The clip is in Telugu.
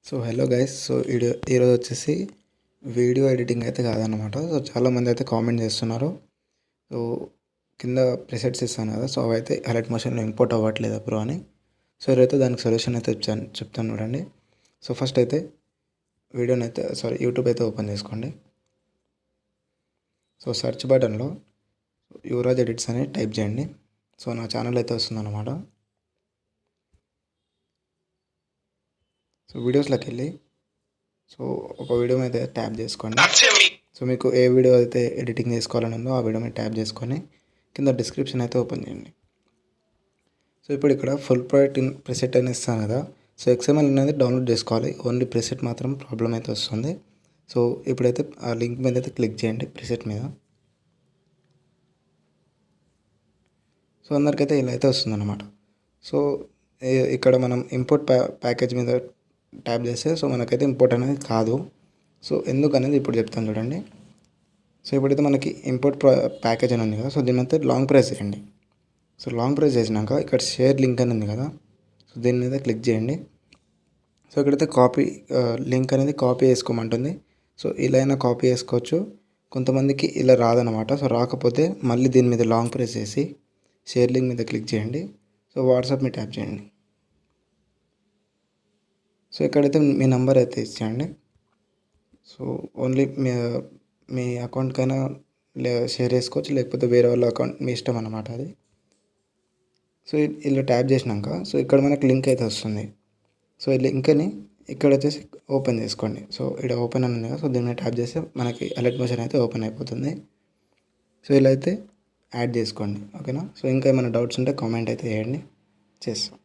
So hello guys. సో ఈరోజు వచ్చేసి వీడియో ఎడిటింగ్ అయితే కాదనమాట. సో చాలామంది అయితే కామెంట్ చేస్తున్నారు. సో కింద ప్రిసెట్స్ ఇస్తాను కదా, సో అవైతే హైలైట్ మోషన్లో ఇంపోర్ట్ అవ్వట్లేదు బ్రో అని. సో ఈరోజైతే దానికి సొల్యూషన్ అయితే చెప్తాను చూడండి. సో ఫస్ట్ అయితే వీడియోని అయితే యూట్యూబ్ అయితే ఓపెన్ చేసుకోండి. సో సెర్చ్ బటన్లో యువరాజ్ ఎడిట్స్ అని టైప్ చేయండి. సో నా ఛానల్ అయితే వస్తుందన్నమాట. సో వీడియోస్లోకి వెళ్ళి సో ఒక వీడియో మీద ట్యాప్ చేసుకోండి. సో మీకు ఏ వీడియో అయితే ఎడిటింగ్ చేసుకోవాలని ఉందో ఆ వీడియో మీద ట్యాప్ చేసుకొని కింద డిస్క్రిప్షన్ అయితే ఓపెన్ చేయండి. సో ఇప్పుడు ఇక్కడ ఫుల్ ప్రాజెక్ట్ ప్రిసెట్ అని ఇస్తాను కదా. సో XML అనేది డౌన్లోడ్ చేసుకోవాలి. ఓన్లీ ప్రిసెట్ మాత్రం ప్రాబ్లం అయితే వస్తుంది. సో ఇప్పుడైతే ఆ లింక్ మీద అయితే క్లిక్ చేయండి ప్రిసెట్ మీద. సో అందరికైతే ఇలా అయితే వస్తుందన్నమాట. సో ఇక్కడ మనం ఇంపోర్ట్ ప్యాకేజ్ మీద ట్యాప్ చేస్తే సో మనకైతే ఇంపోర్ట్ అనేది కాదు. సో ఎందుకనేది ఇప్పుడు చెప్తాను చూడండి. సో ఇప్పుడైతే మనకి ఇంపోర్ట్ ప్యాకేజ్ అని ఉంది కదా. సో దీని మీద లాంగ్ ప్రెస్ చేయండి. సో లాంగ్ ప్రెస్ చేసినాక ఇక్కడ షేర్ లింక్ అని ఉంది కదా. సో దీని మీద క్లిక్ చేయండి. సో ఇక్కడైతే కాపీ లింక్ అనేది కాపీ చేసుకోమంటుంది. సో ఇలా అయినా కాపీ చేసుకోవచ్చు. కొంతమందికి ఇలా రాదనమాట. సో రాకపోతే మళ్ళీ దీని మీద లాంగ్ ప్రెస్ చేసి షేర్ లింక్ మీద క్లిక్ చేయండి. సో వాట్సాప్ మీద ట్యాప్ చేయండి. సో ఇక్కడైతే మీ నెంబర్ అయితే ఇచ్చేయండి. సో ఓన్లీ మీ అకౌంట్కైనా షేర్ చేసుకోవచ్చు, లేకపోతే వేరే వాళ్ళ అకౌంట్ మీ ఇష్టం అన్నమాట అది. సో ఇలా ట్యాప్ చేసినాక సో ఇక్కడ మనకు లింక్ అయితే వస్తుంది. సో ఈ లింక్ని ఇక్కడ వచ్చేసి ఓపెన్ చేసుకోండి. సో ఇక్కడ ఓపెన్ అని ఉంది కదా. సో దీని మీద ట్యాప్ చేస్తే మనకి అలర్ట్ మోషన్ అయితే ఓపెన్ అయిపోతుంది. సో ఇలా అయితే యాడ్ చేసుకోండి, ఓకేనా. సో ఇంకా ఏమైనా డౌట్స్ ఉంటే కామెంట్ అయితే చేయండి, చేస్తాం.